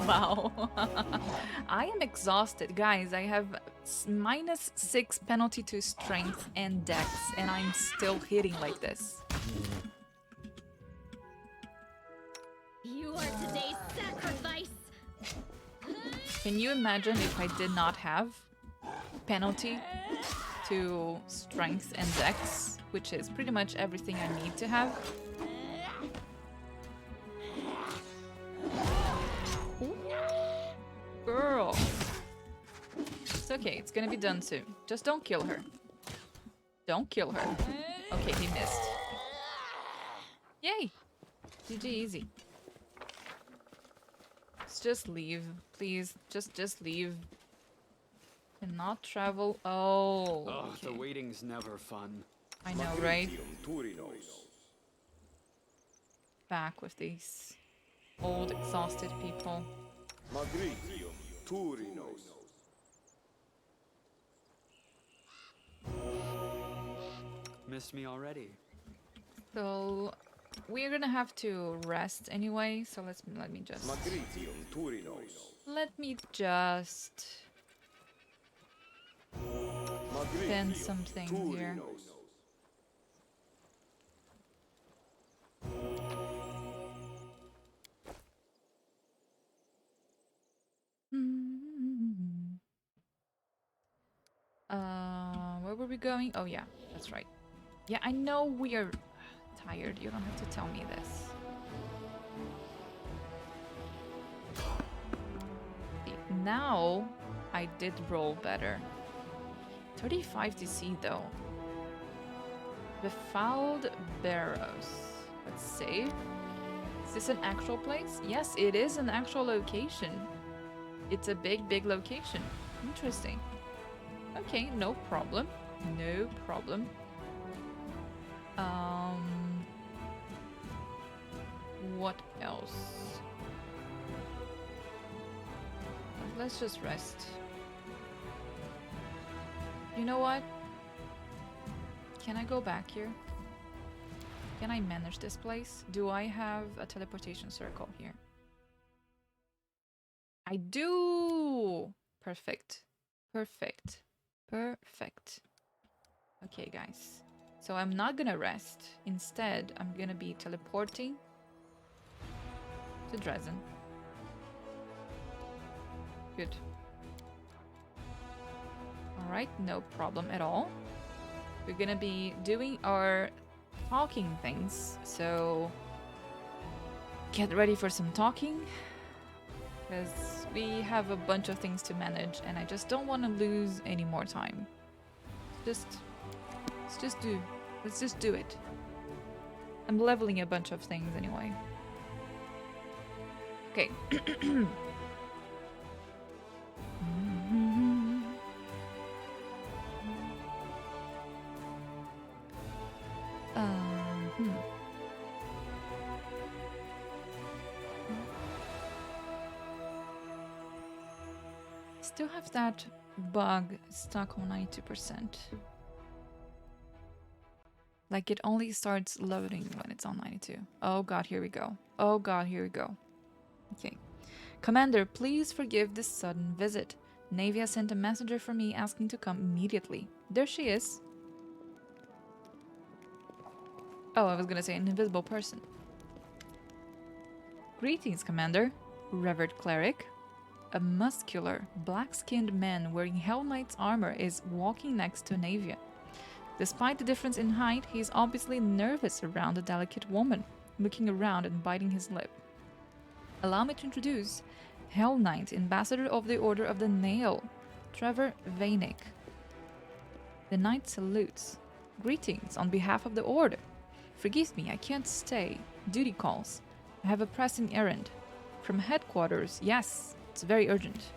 Wow. I am exhausted, guys. I have -6 penalty to strength and dex, and I'm still hitting like this. You are today's sacrifice. Can you imagine if I did not have penalty to strength and dex, which is pretty much everything I need to have? Ooh. Girl. It's okay, it's gonna be done soon. Just don't kill her. Don't kill her. Okay, he missed. Yay! GG easy. Let's just leave. Please, just leave. Cannot travel. Oh, Oh, okay. the waiting's never fun. I know, right? Back with these old, exhausted people. Missed me already. So we're gonna have to rest anyway. So let me just spend some things here. Where were we going? Oh yeah, that's right. Yeah, I know we are tired. You don't have to tell me this. Now I did roll better. 35 DC though. Befouled Barrows. Let's save. Is this an actual place? Yes, it is an actual location. It's a big location. Interesting. Okay, no problem. No problem. What else? Let's just rest. You know what? Can I go back here? Can I manage this place? Do I have a teleportation circle here? I do! Perfect. Perfect. Perfect. Okay, guys. So I'm not gonna rest. Instead, I'm gonna be teleporting to Dresden. Good. Alright, no problem at all. We're gonna be doing our talking things, so get ready for some talking, because we have a bunch of things to manage and I just don't want to lose any more time. Let's just do it. I'm leveling a bunch of things anyway. Okay. Still have that bug stuck on 92%. Like it only starts loading when it's on 92. Oh god, here we go. Oh god, here we go. Okay. Commander, please forgive this sudden visit. Navia sent a messenger for me asking to come immediately. There she is. Oh, I was gonna say an invisible person. Greetings, Commander. Revered Cleric. A muscular, black-skinned man wearing Hell Knight's armor is walking next to Navia. Despite the difference in height, he is obviously nervous around the delicate woman, looking around and biting his lip. Allow me to introduce Hell Knight, Ambassador of the Order of the Nail, Trevor Vainick. The knight salutes. Greetings on behalf of the Order. Forgive me, I can't stay. Duty calls. I have a pressing errand. From headquarters, yes, it's very urgent.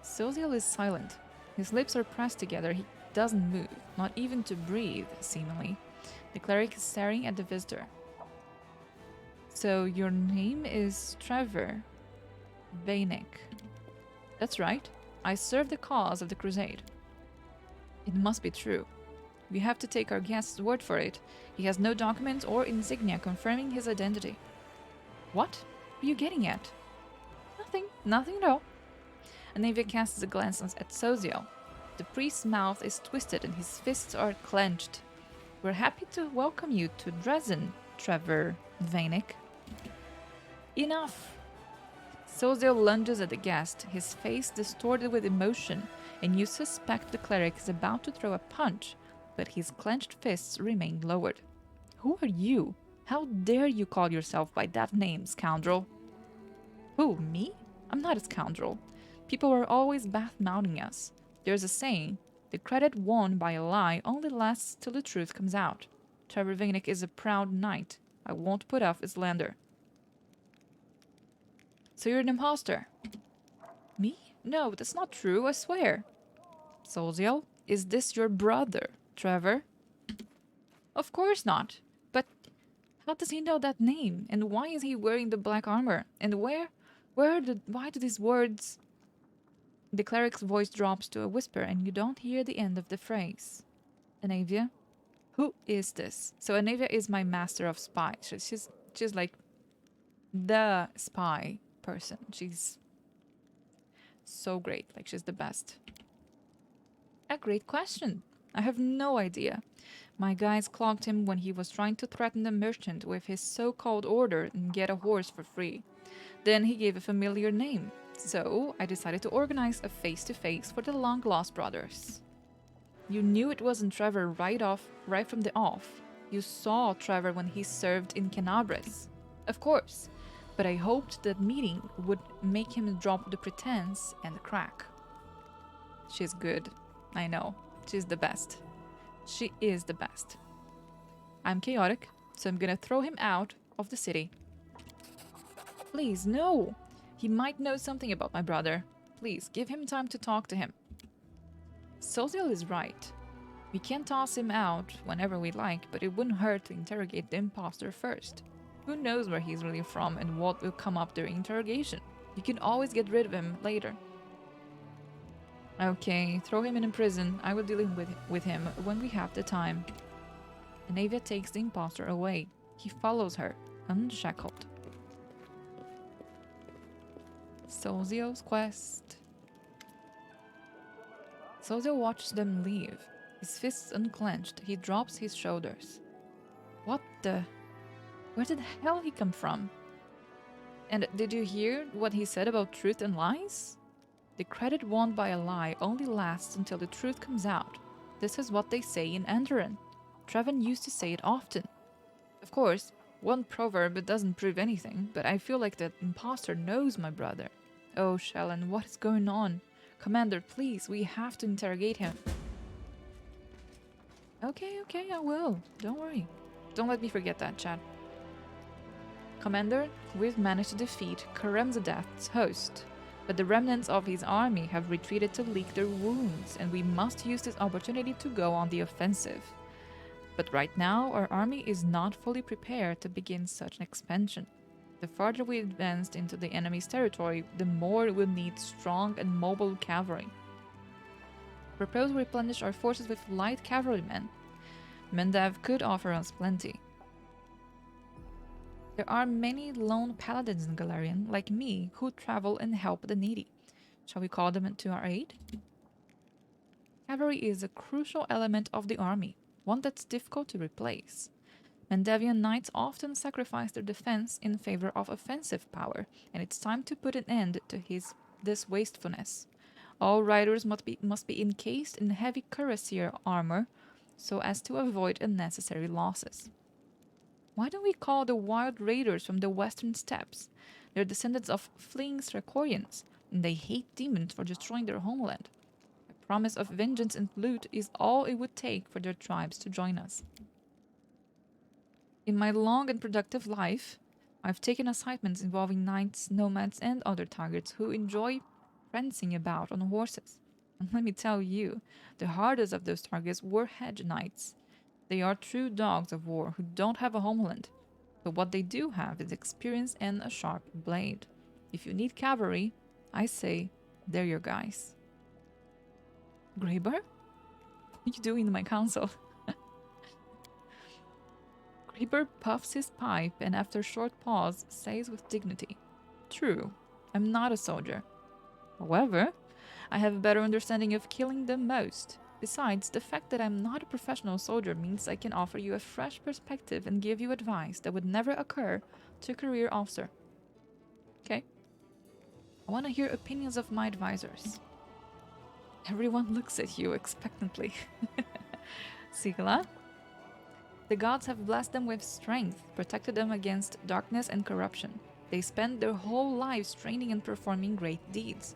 Soziel is silent. His lips are pressed together. He doesn't move, not even to breathe, seemingly. The cleric is staring at the visitor. So your name is Trevor Vainick. That's right. I serve the cause of the crusade. It must be true. We have to take our guest's word for it. He has no documents or insignia confirming his identity. What? are you getting at? Nothing at all. Anavia casts a glance at Sozio. The priest's mouth is twisted and his fists are clenched. We're happy to welcome you to Dresden, Trevor Vanek. Enough! Sozio lunges at the guest, his face distorted with emotion, and you suspect the cleric is about to throw a punch, but his clenched fists remain lowered. Who are you? How dare you call yourself by that name, scoundrel? Who, me? I'm not a scoundrel. People are always bad-mouthing us. There's a saying, the credit won by a lie only lasts till the truth comes out. Trevor Vanek is a proud knight. I won't put up his slander. So you're an imposter? Me? No, that's not true, I swear. Sozio, is this your brother, Trevor? Of course not. But how does he know that name? And why is he wearing the black armor? And why do these words... The cleric's voice drops to a whisper and you don't hear the end of the phrase. Anavia? Who is this? So Anavia is my master of spies. She's like the spy person. She's so great. Like, she's the best. A great question. I have no idea. My guys clocked him when he was trying to threaten the merchant with his so-called order and get a horse for free. Then he gave a familiar name. So I decided to organize a face-to-face for the long-lost brothers. You knew it wasn't Trevor right from the off. You saw Trevor when he served in Canabres. Of course. But I hoped that meeting would make him drop the pretense and crack. She's good. I know. She's the best. She is the best. I'm chaotic, so I'm gonna throw him out of the city. Please, no! He might know something about my brother. Please, give him time to talk to him. Sozio is right. We can toss him out whenever we like, but it wouldn't hurt to interrogate the imposter first. Who knows where he's really from and what will come up during interrogation? You can always get rid of him later. Okay, throw him in prison. I will deal with him when we have the time. Anavia takes the imposter away. He follows her, unshackled. Sozio's quest. Sozio watches them leave. His fists unclenched, he drops his shoulders. What the... Where did the hell he come from? And did you hear what he said about truth and lies? The credit won by a lie only lasts until the truth comes out. This is what they say in Enderon. Treven used to say it often. Of course, one proverb doesn't prove anything, but I feel like that imposter knows my brother. Oh, Shallan, what is going on? Commander, please, we have to interrogate him. Okay, I will. Don't worry. Don't let me forget that, chat. Commander, we've managed to defeat Karamzadeth's host, but the remnants of his army have retreated to lick their wounds, and we must use this opportunity to go on the offensive. But right now, our army is not fully prepared to begin such an expansion. The farther we advanced into the enemy's territory, the more we'll need strong and mobile cavalry. Propose we replenish our forces with light cavalrymen. Mendav could offer us plenty. There are many lone paladins in Galarian, like me, who travel and help the needy. Shall we call them to our aid? Cavalry is a crucial element of the army, one that's difficult to replace. Mendavian knights often sacrifice their defense in favor of offensive power, and it's time to put an end to this wastefulness. All riders must be encased in heavy cuirassier armor so as to avoid unnecessary losses. Why don't we call the wild raiders from the western steppes? They're descendants of fleeing Strakorians, and they hate demons for destroying their homeland. A promise of vengeance and loot is all it would take for their tribes to join us. In my long and productive life, I've taken assignments involving knights, nomads, and other targets who enjoy prancing about on horses. And let me tell you, the hardest of those targets were hedge knights. They are true dogs of war who don't have a homeland. But what they do have is experience and a sharp blade. If you need cavalry, I say, they're your guys. Greybeard? What are you doing in my council? Greybeard puffs his pipe and after a short pause says with dignity, True, I'm not a soldier. However, I have a better understanding of killing than most. Besides, the fact that I'm not a professional soldier means I can offer you a fresh perspective and give you advice that would never occur to a career officer. Okay? I want to hear opinions of my advisors. Everyone looks at you expectantly. Sigala? The gods have blessed them with strength, protected them against darkness and corruption. They spend their whole lives training and performing great deeds.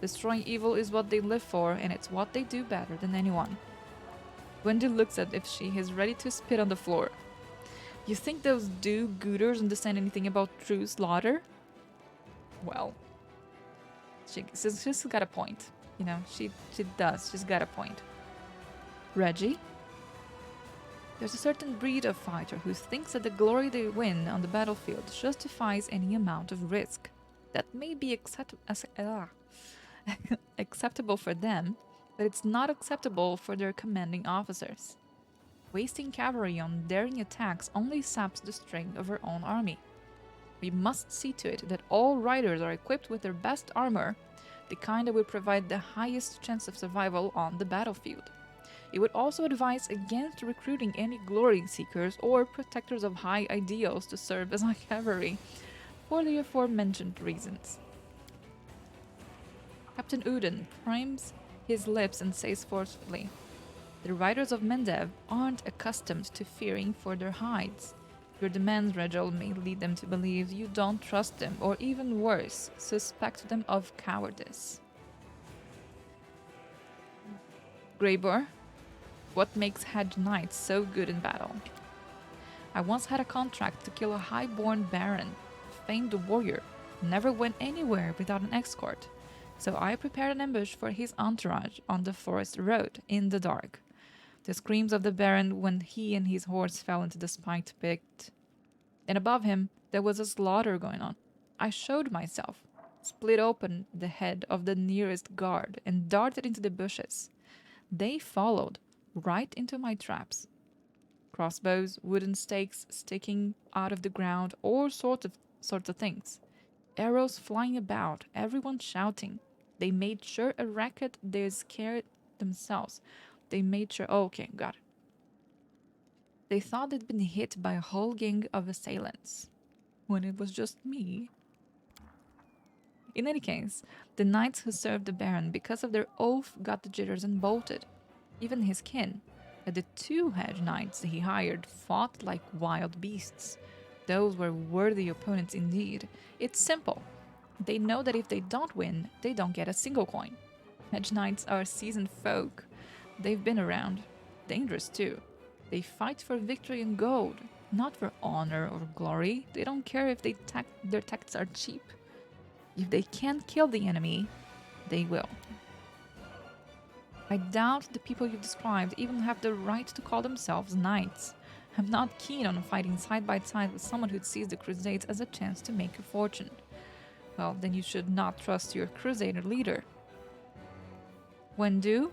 Destroying evil is what they live for, and it's what they do better than anyone. Wendy looks at if she is ready to spit on the floor. You think those do-gooders understand anything about true slaughter? Well, she's got a point. You know, she does. She's got a point. Reggie? There's a certain breed of fighter who thinks that the glory they win on the battlefield justifies any amount of risk. That may be acceptable for them, but it's not acceptable for their commanding officers. Wasting cavalry on daring attacks only saps the strength of our own army. We must see to it that all riders are equipped with their best armor, the kind that will provide the highest chance of survival on the battlefield. It would also advise against recruiting any glory seekers or protectors of high ideals to serve as our cavalry, for the aforementioned reasons. Captain Uden primes his lips and says forcefully, "The riders of Mendev aren't accustomed to fearing for their hides. Your demands, Regel, may lead them to believe you don't trust them, or even worse, suspect them of cowardice." Greybor, what makes hedge knights so good in battle? I once had a contract to kill a high-born baron, a famed warrior, never went anywhere without an escort. So I prepared an ambush for his entourage on the forest road in the dark. The screams of the baron when he and his horse fell into the spiked pit. And above him, there was a slaughter going on. I showed myself, split open the head of the nearest guard, and darted into the bushes. They followed, right into my traps. Crossbows, wooden stakes sticking out of the ground, all sorts of things. Arrows flying about, everyone shouting. They made sure a racket they scared themselves. They made sure... Oh, okay, got it. They thought they'd been hit by a whole gang of assailants, when it was just me. In any case, the knights who served the Baron because of their oath got the jitters and bolted. Even his kin, the 2 hedge knights he hired, fought like wild beasts. Those were worthy opponents indeed. It's simple. They know that if they don't win, they don't get a single coin. Hedge knights are seasoned folk. They've been around. Dangerous too. They fight for victory and gold, not for honor or glory. They don't care if their tactics are cheap. If they can't kill the enemy, they will. I doubt the people you've described even have the right to call themselves knights. I'm not keen on fighting side by side with someone who sees the Crusades as a chance to make a fortune. Well, then you should not trust your Crusader leader. Wendu,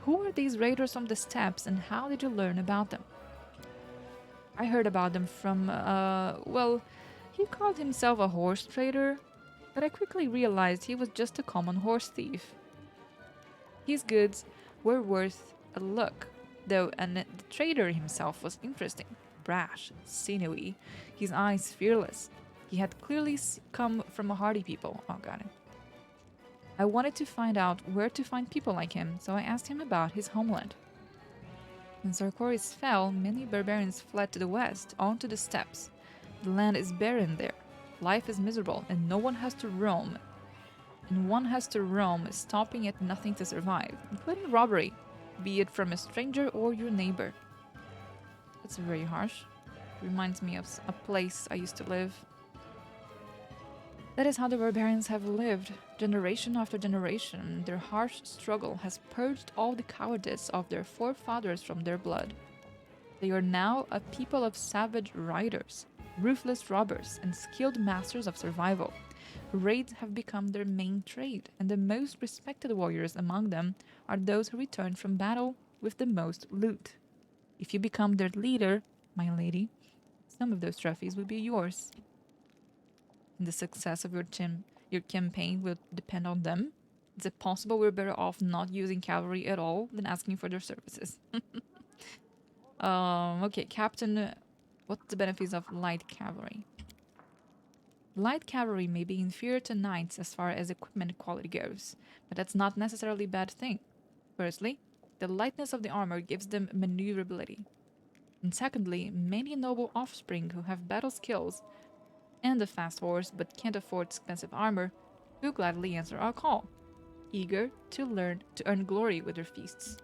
who are these raiders from the steppes and how did you learn about them? I heard about them from, well, he called himself a horse trader, but I quickly realized he was just a common horse thief. His goods were worth a look, though, and the trader himself was interesting, brash, sinewy, his eyes fearless. He had clearly come from a hardy people. Oh, got it. I wanted to find out where to find people like him, so I asked him about his homeland. When Sarkoris fell, many barbarians fled to the west, onto the steppes. The land is barren there. Life is miserable, and no one has to roam. And one has to roam, stopping at nothing to survive, including robbery, be it from a stranger or your neighbor. That's very harsh. Reminds me of a place I used to live. That is how the barbarians have lived, generation after generation. Their harsh struggle has purged all the cowardice of their forefathers from their blood. They are now a people of savage riders, ruthless robbers, and skilled masters of survival. Raids have become their main trade, and the most respected warriors among them are those who return from battle with the most loot. If you become their leader, my lady, some of those trophies will be yours. and the success of your campaign will depend on them. Is it possible we're better off not using cavalry at all than asking for their services? Okay, Captain, what's the benefits of light cavalry? Light cavalry may be inferior to knights as far as equipment quality goes, but that's not necessarily a bad thing. Firstly, the lightness of the armor gives them maneuverability. And secondly, many noble offspring who have battle skills and a fast horse but can't afford expensive armor will gladly answer our call, eager to learn to earn glory with their feasts.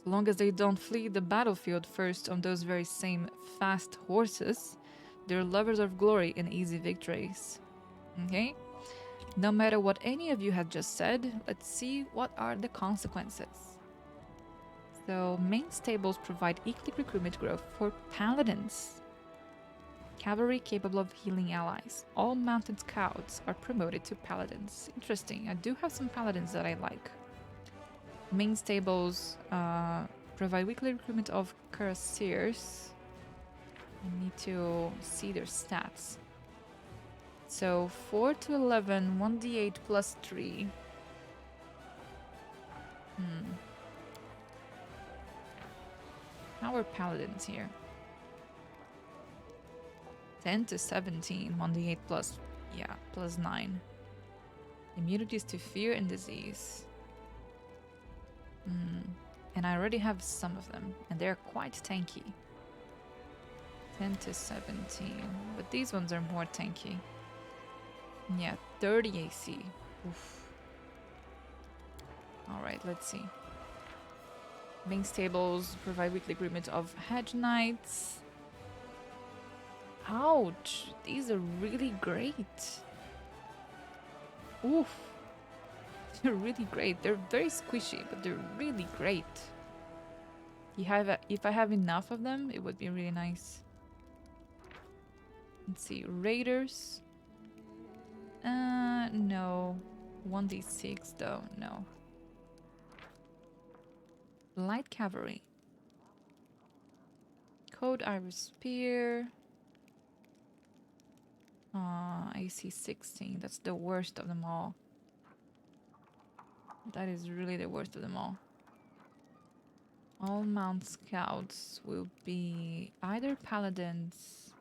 So long as they don't flee the battlefield first on those very same fast horses, they're lovers of glory and easy victories. Okay? No matter what any of you have just said, let's see what are the consequences. So, main stables provide equal recruitment growth for paladins. Cavalry capable of healing allies. All mounted scouts are promoted to paladins. Interesting. I do have some paladins that I like. Main stables provide weekly recruitment of cuirassiers. I need to see their stats. So 4 to 11, 1d8 plus 3. How are paladins here? 10 to 17, 1d8 plus, plus 9. Immunities to fear and disease. And I already have some of them, and they're quite tanky. 10 to 17, but these ones are more tanky. Yeah, 30 AC. Oof. Alright, let's see. Main stables provide weekly recruitment of hedge knights. Ouch! These are really great. Oof. They're really great. They're very squishy, but they're really great. If I have enough of them, it would be really nice. Let's see. Raiders. No. 1d6 though, no. Light cavalry. Code Iris Spear. AC 16. That's the worst of them all. That is really the worst of them all. All mount scouts will be either paladins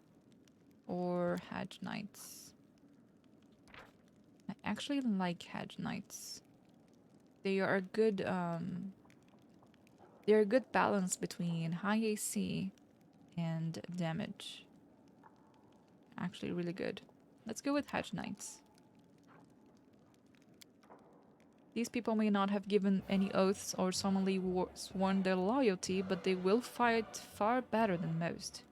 or hedge knights. I actually like hedge knights. They are a good they're a good balance between high AC and damage. Actually really good. Let's go with hedge knights. These people may not have given any oaths or solemnly sworn their loyalty, but they will fight far better than most.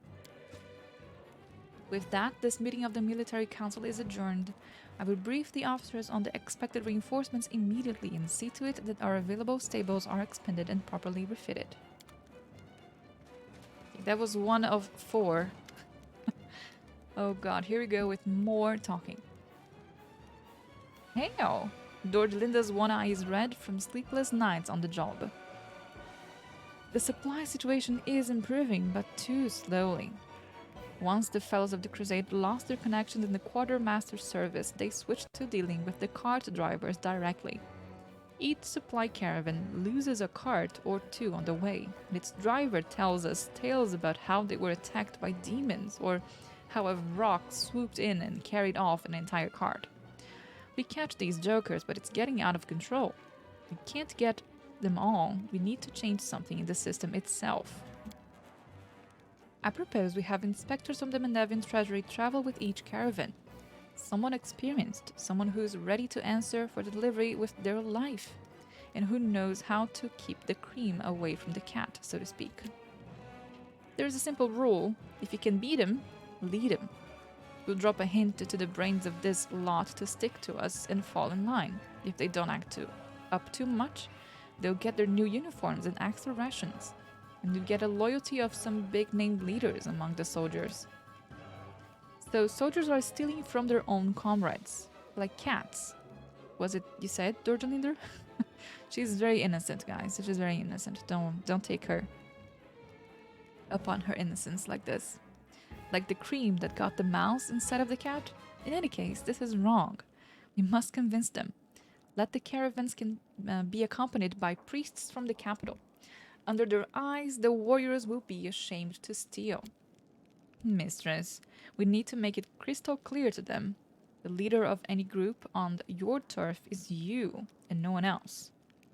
With that, this meeting of the Military Council is adjourned. I will brief the officers on the expected reinforcements immediately and see to it that our available stables are expended and properly refitted. That was 1 of 4. Oh god, here we go with more talking. Hey-o! Lord Linda's one eye is red from sleepless nights on the job. The supply situation is improving, but too slowly. Once the fellows of the Crusade lost their connections in the quartermaster's service, they switched to dealing with the cart drivers directly. Each supply caravan loses a cart or two on the way, and its driver tells us tales about how they were attacked by demons, or how a rock swooped in and carried off an entire cart. We catch these jokers, but it's getting out of control. We can't get them all. We need to change something in the system itself. I propose we have inspectors from the Menevian Treasury travel with each caravan. Someone experienced, someone who's ready to answer for the delivery with their life, and who knows how to keep the cream away from the cat, so to speak. There's a simple rule: if you can beat him, lead him. We'll drop a hint to the brains of this lot to stick to us and fall in line. If they don't act up too much, they'll get their new uniforms and extra rations, and you'll get a loyalty of some big-name leaders among the soldiers. So soldiers are stealing from their own comrades, like cats. Was it you said, Dorjalinder? She's very innocent, guys. She's very innocent. Don't take her upon her innocence like this. Like the cream that got the mouse instead of the cat? In any case, this is wrong. We must convince them. Let the caravans be accompanied by priests from the capital. Under their eyes, the warriors will be ashamed to steal. Mistress, we need to make it crystal clear to them. The leader of any group on your turf is you and no one else.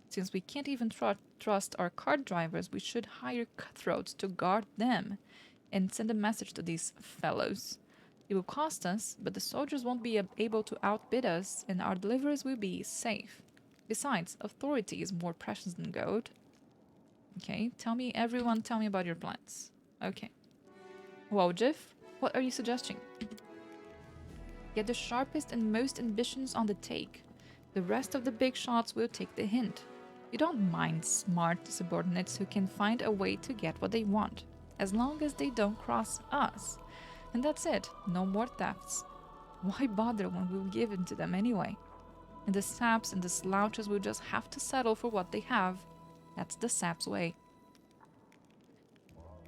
Since we can't even trust our cart drivers, we should hire cutthroats to guard them and send a message to these fellows. It will cost us, but the soldiers won't be able to outbid us, and our deliveries will be safe. Besides, authority is more precious than gold. Okay, everyone tell me about your plans. Okay. Wojif, what are you suggesting? Get the sharpest and most ambitions on the take. The rest of the big shots will take the hint. You don't mind smart subordinates who can find a way to get what they want, as long as they don't cross us. And that's it, no more thefts. Why bother when we'll give in to them anyway? And the saps and the slouches will just have to settle for what they have. That's the saps way.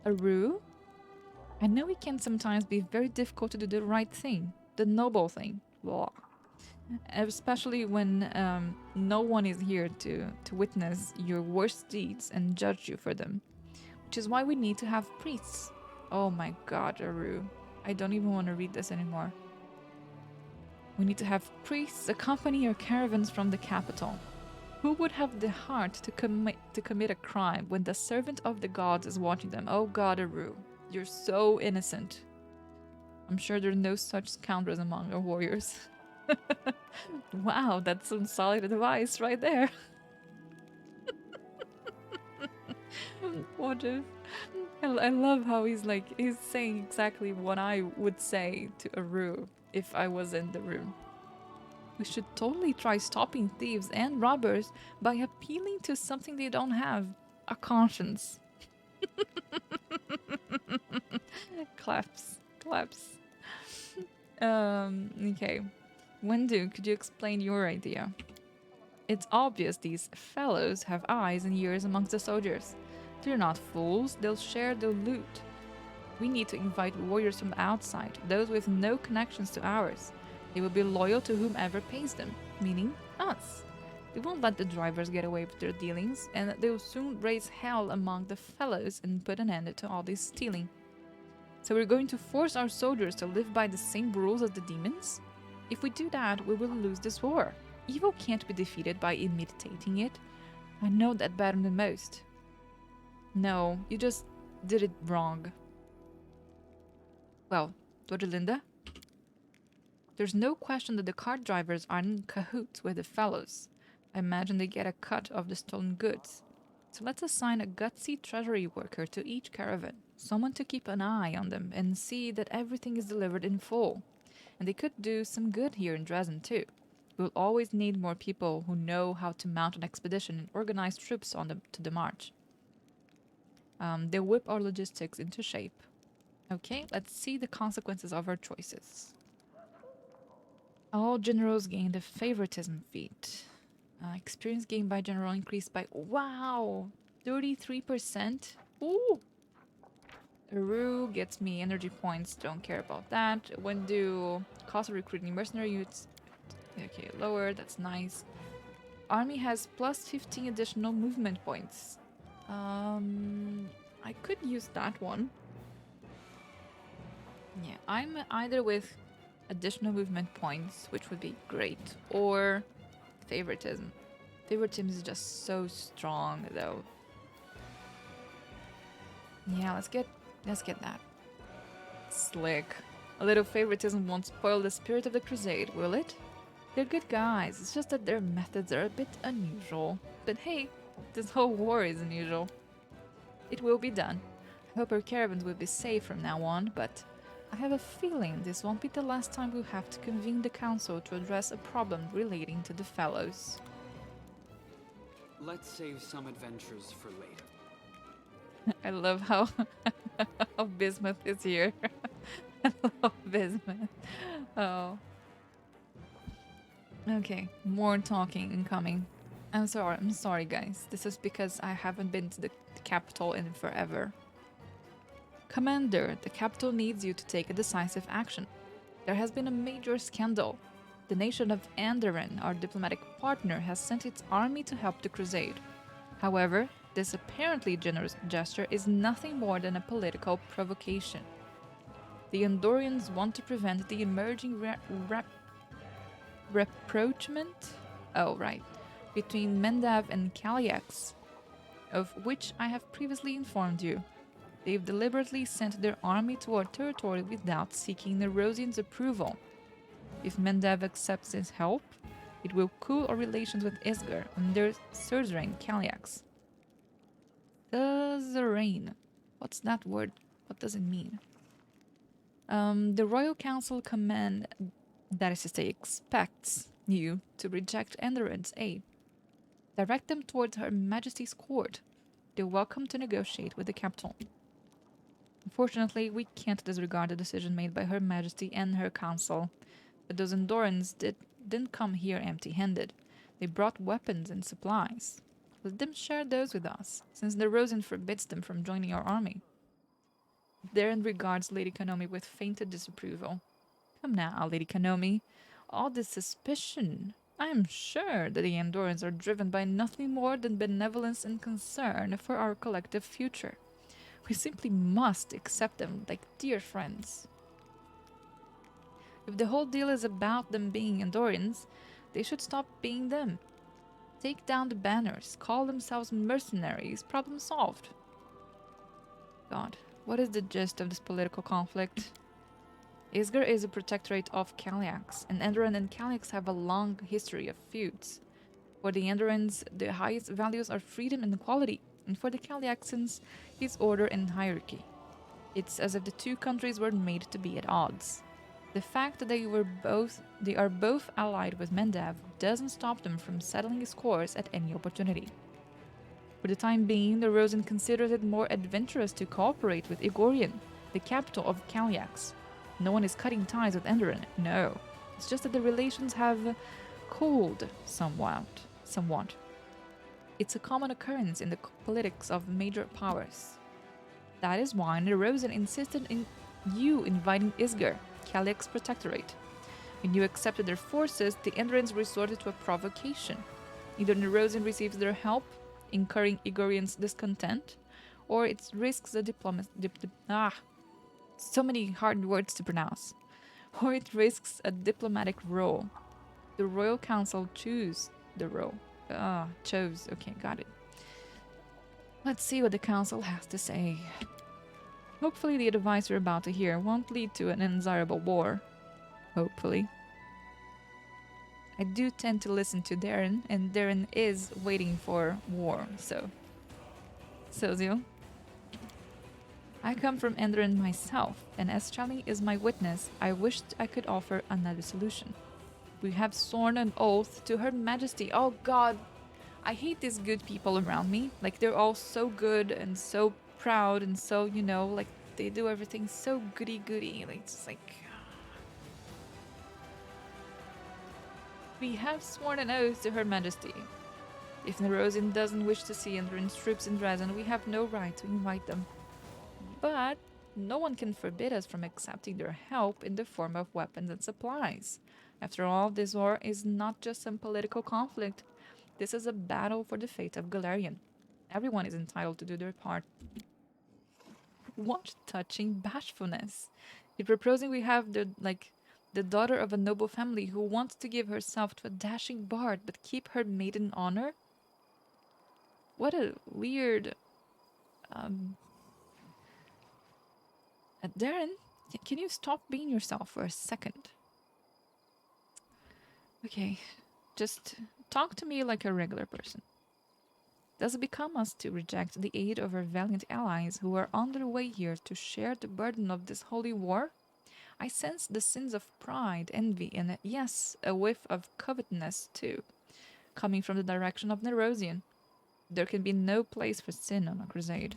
Aru? I know it can sometimes be very difficult to do the right thing, the noble thing. Blah. Especially when no one is here to witness your worst deeds and judge you for them. Which is why we need to have priests. Oh my god, Aru. I don't even want to read this anymore. We need to have priests accompany your caravans from the capital. Who would have the heart to commit a crime when the servant of the gods is watching them? Oh god, Aru. You're so innocent. I'm sure there are no such scoundrels among our warriors. Wow, that's some solid advice right there. What if... I love how he's saying exactly what I would say to Aru if I was in the room. We should totally try stopping thieves and robbers by appealing to something they don't have, a conscience. Claps. Okay. Wendu, could you explain your idea? It's obvious these fellows have eyes and ears amongst the soldiers. They're not fools, they'll share the loot. We need to invite warriors from outside, those with no connections to ours. They will be loyal to whomever pays them, meaning us. They won't let the drivers get away with their dealings, and they will soon raise hell among the fellows and put an end to all this stealing. So we're going to force our soldiers to live by the same rules as the demons? If we do that, we will lose this war. Evil can't be defeated by imitating it. I know that better than most. No, you just did it wrong. Well, Dordelinda? There's no question that the cart drivers are in cahoots with the fellows. I imagine they get a cut of the stolen goods. So let's assign a gutsy treasury worker to each caravan. Someone to keep an eye on them and see that everything is delivered in full. And they could do some good here in Dresden too. We'll always need more people who know how to mount an expedition and organize troops to the march. They'll whip our logistics into shape. Okay, let's see the consequences of our choices. All generals gained a favoritism feat. Experience gained by general increased by, wow, 33%. Ooh! Aru gets me energy points, don't care about that. Wendu, cost of recruiting mercenary units. Okay, lower, that's nice. Army has plus 15 additional movement points. I could use that one. Yeah, I'm either with additional movement points, which would be great, or favoritism. Favoritism is just so strong, though. Yeah, let's get that. Slick. A little favoritism won't spoil the spirit of the crusade, will it? They're good guys, it's just that their methods are a bit unusual. But hey, this whole war is unusual. It will be done. I hope our caravans will be safe from now on, but I have a feeling this won't be the last time we'll have to convene the council to address a problem relating to the fellows. Let's save some adventures for later. I love how Bismuth is here. I love Bismuth. Oh. Okay, more talking incoming. I'm sorry guys. This is because I haven't been to the capital in forever. Commander, the capital needs you to take a decisive action. There has been a major scandal. The nation of Andaran, our diplomatic partner, has sent its army to help the crusade. However, this apparently generous gesture is nothing more than a political provocation. The Andorians want to prevent the emerging rapprochement between Mendav and Kalyax, of which I have previously informed you. They've deliberately sent their army to our territory without seeking Nerosian's approval. If Mendav accepts his help, it will cool our relations with Isgar under suzerain Kalyax. Suzerain. What's that word? What does it mean? The Royal Council that is to say, expects you to reject Enderan's aid. Direct them towards Her Majesty's court. They're welcome to negotiate with the capital. Unfortunately, we can't disregard the decision made by Her Majesty and her council. But those Andorans didn't come here empty-handed. They brought weapons and supplies. Let them share those with us, since the Rosen forbids them from joining our army. Darren regards Lady Kanomi with fainted disapproval. Come now, Lady Kanomi. All this suspicion. I am sure that the Andorans are driven by nothing more than benevolence and concern for our collective future. We simply must accept them like dear friends. If the whole deal is about them being Andorians, they should stop being them. Take down the banners, call themselves mercenaries, problem solved. God, what is the gist of this political conflict? Isgar is a protectorate of Kalyax, and Andoran and Kalyax have a long history of feuds. For the Andorans, the highest values are freedom and equality, and for the Kalyaxans, is order and hierarchy. It's as if the two countries were made to be at odds. The fact that they are both allied with Mendav doesn't stop them from settling scores at any opportunity. For the time being, the Rosen considers it more adventurous to cooperate with Igorian, the capital of Kalyax. No one is cutting ties with Enderan, no. It's just that the relations have cooled somewhat. It's a common occurrence in the politics of major powers. That is why the Rosen insisted in you inviting Isgar, Kalyax Protectorate. When you accepted their forces, the Enderans resorted to a provocation. Either the Rosen receives their help, incurring Igorian's discontent, or it risks the so many hard words to pronounce. Or it risks a diplomatic role. The Royal Council chose the role. Okay, got it. Let's see what the Council has to say. Hopefully the advice we're about to hear won't lead to an undesirable war. Hopefully. I do tend to listen to Darren, and Darren is waiting for war, so... Sozio. I come from Enderan myself, and as Charlie is my witness, I wished I could offer another solution. We have sworn an oath to Her Majesty. Oh god, I hate these good people around me. Like, they're all so good and so proud and so, you know, like, they do everything so goody-goody. Like, it's like... We have sworn an oath to Her Majesty. If Nerosian doesn't wish to see Enderan's troops in Dresden, we have no right to invite them. But no one can forbid us from accepting their help in the form of weapons and supplies. After all, this war is not just some political conflict. This is a battle for the fate of Galarian. Everyone is entitled to do their part. What touching bashfulness. You're proposing we have the daughter of a noble family who wants to give herself to a dashing bard but keep her maiden honor? What a weird... Darren, can you stop being yourself for a second? Okay, just talk to me like a regular person. Does it become us to reject the aid of our valiant allies who are on their way here to share the burden of this holy war? I sense the sins of pride, envy, and yes, a whiff of covetousness too, coming from the direction of Nerosian. There can be no place for sin on a crusade.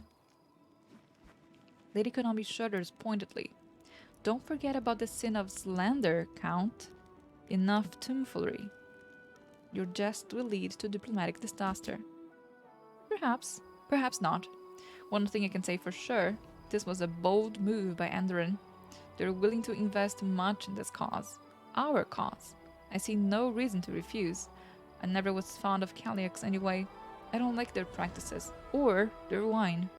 Lady Konami shudders pointedly. Don't forget about the sin of slander, Count. Enough tomfoolery. Your jest will lead to diplomatic disaster. Perhaps, perhaps not. One thing I can say for sure, This was a bold move by Enderon. They're willing to invest much in this cause. Our cause. I see no reason to refuse. I never was fond of Calyx anyway. I don't like their practices, or their wine.